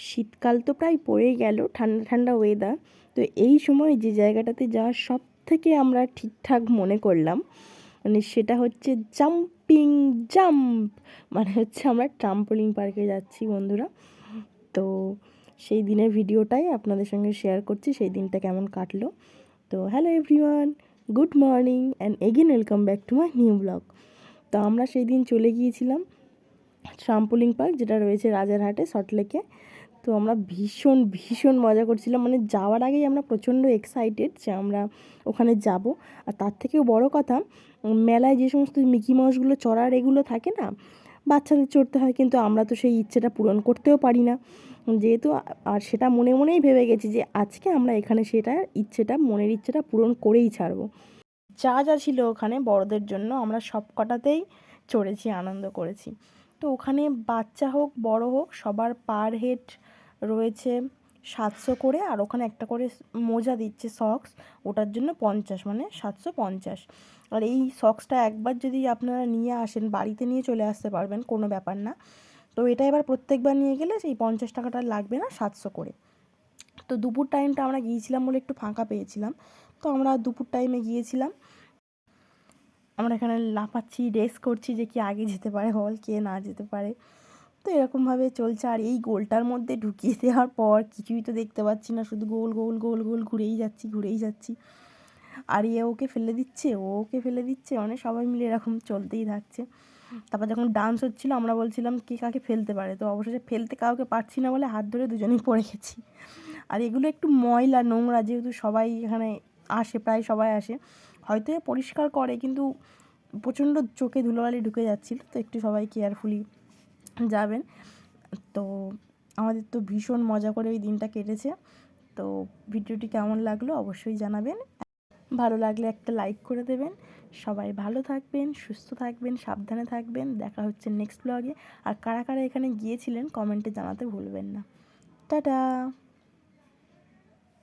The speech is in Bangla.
শীতকাল তো প্রায় পড়েই গেল, ঠান্ডা ঠান্ডা ওয়েদার। তো এই সময় যে জায়গাটাতে যাওয়ার সব থেকে আমরা ঠিকঠাক মনে করলাম, মানে সেটা হচ্ছে জাম্পিং জাম্প, মানে হচ্ছে আমরা ট্রাম্পোলিন পার্কে যাচ্ছি বন্ধুরা। তো সেই দিনের ভিডিওটাই আপনাদের সঙ্গে শেয়ার করছি, সেই দিনটা কেমন কাটলো। তো hello everyone, good morning and again welcome back to my new blog. তো আমরা সেই দিন চলে গিয়েছিলাম ট্রাম্পোলিন পার্ক, যেটা রয়েছে রাজারহাটে সল্টলেকে। তো আমরা ভীষণ ভীষণ মজা করছিলাম, মানে যাওয়ার আগেই আমরা প্রচণ্ড এক্সাইটেড যে আমরা ওখানে যাব। আর তার থেকেও বড় কথা, মেলায় যে সমস্ত মিকি মাউসগুলো চড়ার এগুলো থাকে না, বাচ্চাদের চড়তে হয়, কিন্তু আমরা তো সেই ইচ্ছেটা পূরণ করতেও পারি না যেহেতু। আর সেটা মনে মনেই ভেবে গেছি যে আজকে আমরা এখানে সেটা মনের ইচ্ছেটা পূরণ করেই ছাড়বো। যা যা ছিল ওখানে বড়দের জন্য আমরা সব কটাতেই চড়েছি, আনন্দ করেছি। তো ওখানে বাচ্চা হোক বড় হোক সবার পার হেড রয়েছে 700 করে, আর ওখানে একটা করে মোজা দিচ্ছে সক্স, ওটার জন্য 50, মানে 750। আর এই সক্সটা একবার যদি আপনারা নিয়ে আসেন, বাড়িতে নিয়ে চলে আসতে পারবেন, কোনো ব্যাপার না। তো এটা এবার প্রত্যেকবার নিয়ে গেলে সেই 50 টাকাটা লাগবে না, 700 করে। তো দুপুর টাইমটা আমরা গিয়েছিলাম বলে একটু ফাঁকা পেয়েছিলাম, তো আমরা দুপুর টাইমে গিয়েছিলাম। আমরা এখানে লাফাচ্ছি, রেস করছি যে কি আগে যেতে পারে বল, কে না যেতে পারে। তো এরকমভাবে চলছে। আর এই গোলটার মধ্যে ঢুকিয়ে দেওয়ার পর কিছুই তো দেখতে পাচ্ছি না, শুধু গোল গোল গোল গোল ঘুরেই যাচ্ছি। আর ওকে ফেলে দিচ্ছে, ও ওকে ফেলে দিচ্ছে, মানে সবাই মিলে এরকম চলতেই থাকছে। তারপর যখন ডান্স হচ্ছিলো আমরা বলছিলাম কে কাকে ফেলতে পারে, তো অবশেষে ফেলতে কাউকে পারছি না বলে হাত ধরে দুজনেই পড়ে গেছি। আর এগুলো একটু ময়লা নোংরা, যেহেতু সবাই এখানে আসে, প্রায় সবাই আসে, হয়তো পরিষ্কার করে, কিন্তু প্রচণ্ড চোখে ধুলোবালি ঢুকে যাচ্ছিল, তো একটু সবাই কেয়ারফুলি যাবেন। তো আমাদের তো ভীষণ মজা করে ওই দিনটা কেটেছে। তো ভিডিওটি কেমন লাগলো অবশ্যই জানাবেন, ভালো লাগলে একটা লাইক করে দেবেন। সবাই ভালো থাকবেন, সুস্থ থাকবেন, সাবধানে থাকবেন। দেখা হচ্ছে নেক্সট ব্লগে। আর কারা কারা এখানে গিয়েছিলেন কমেন্টে জানাতে ভুলবেন না। টাটা।